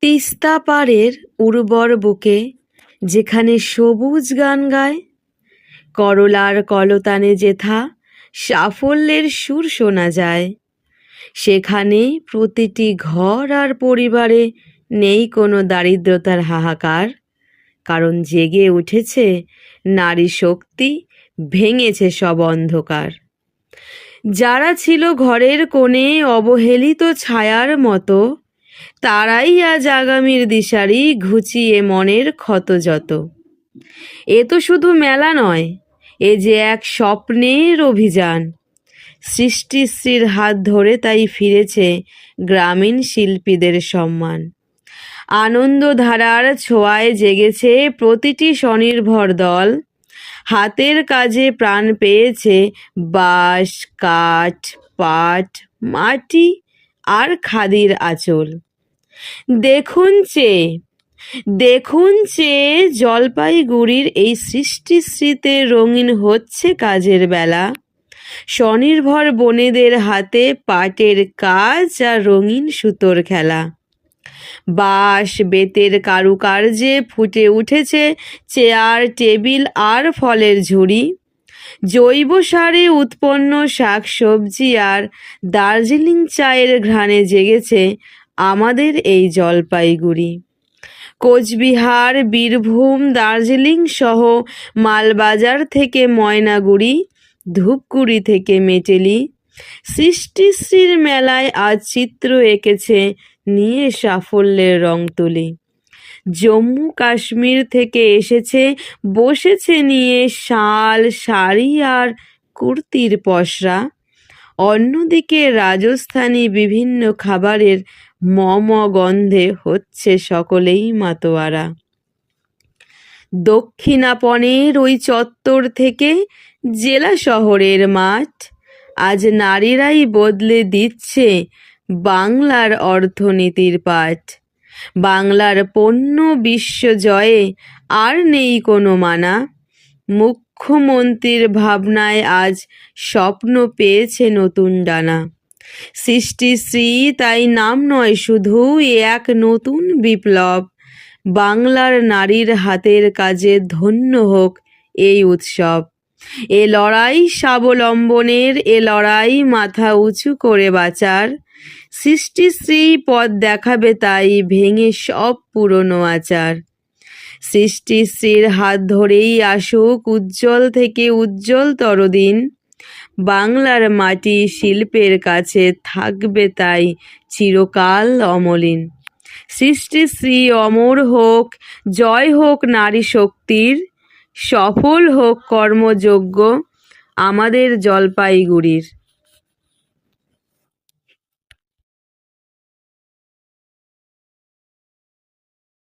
তিস্তা পাড়ের উর্বর বুকে যেখানে সবুজ গান গায়, করলার কলতানে যেথা সাফল্যের সুর শোনা যায়, সেখানে প্রতিটি ঘর আর পরিবারে নেই কোনো দারিদ্রতার হাহাকার। কারণ জেগে উঠেছে নারী শক্তি, ভেঙেছে সব অন্ধকার। যারা ছিল ঘরের কোণে অবহেলিত ছায়ার মতো, তারাই আজ আগামীর দিশারি, ঘুচিয়ে মনের ক্ষত যত। এ তো শুধু মেলা নয়, এ যে এক স্বপ্নের অভিযান। সৃষ্টিশ্রীর হাত ধরে তাই ফিরেছে গ্রামীণ শিল্পীদের সম্মান। আনন্দধারার ছোঁয়ায় জেগেছে প্রতিটি স্বনির্ভর দল। হাতের কাজে প্রাণ পেয়েছে বাঁশ, কাঠ, পাট, মাটি আর খাদির আঁচল। দেখুন চেয়ে জলপাইগুড়ির এই সৃষ্টিশ্রীতে রঙিন হচ্ছে কাজের বেলা। স্বনির্ভর বোনেদের হাতে পাটের কাজ আর রঙিন সুতোর খেলা। বাঁশ বেতের কারুকার্যে ফুটে উঠেছে চেয়ার, টেবিল আর ফলের ঝুড়ি। জৈব সারে উৎপন্ন শাকসবজি আর দার্জিলিং চায়ের ঘ্রাণে জেগেছে আমাদের এই জলপাইগুড়ি। কোচবিহার, বীরভূম, দার্জিলিং সহ মালবাজার থেকে ময়নাগুড়ি, ধূপগুড়ি থেকে মেটেলি, সৃষ্টিশ্রীর মেলায় আজ চিত্র এঁকেছে নিয়ে সাফল্যের রং তুলি। জম্মু কাশ্মীর থেকে এসেছে, বসেছে নিয়ে শাল, শাড়ি আর কুর্তির পসরা। অন্যদিকে রাজস্থানী বিভিন্ন খাবারের গন্ধে হচ্ছে সকলেই মাতোয়ারা। দক্ষিণাপনের ওই চত্বর থেকে জেলা শহরের মাঠ, আজ নারীরাই বদলে দিচ্ছে বাংলার অর্থনীতির পাঠ। বাংলার পণ্য বিশ্বজয়ে আর নেই কোনো মানা। মুখ্যমন্ত্রীর ভাবনায় আজ স্বপ্ন পেয়েছে নতুন ডানা। সৃষ্টিশ্রী তাই নাম নয় শুধু, এক নতুন বিপ্লব। বাংলার নারীর হাতের কাজে ধন্য হোক এই উৎসব। এ লড়াই স্বাবলম্বনের, এ লড়াই মাথা উঁচু করে বাঁচার। সৃষ্টিশ্রী পথ দেখাবে তাই ভেঙে সব পুরনো আচার। সৃষ্টিশ্রীর হাত ধরেই আসুক উজ্জ্বল থেকে উজ্জ্বলতর দিন। বাংলার মাটি শিল্পের কাছে থাকবে তাই চিরকাল অমলিন। সৃষ্টিশ্রী অমর হোক, জয় হোক নারী শক্তির, সফল হোক কর্মযজ্ঞ আমাদের জলপাইগুড়ির।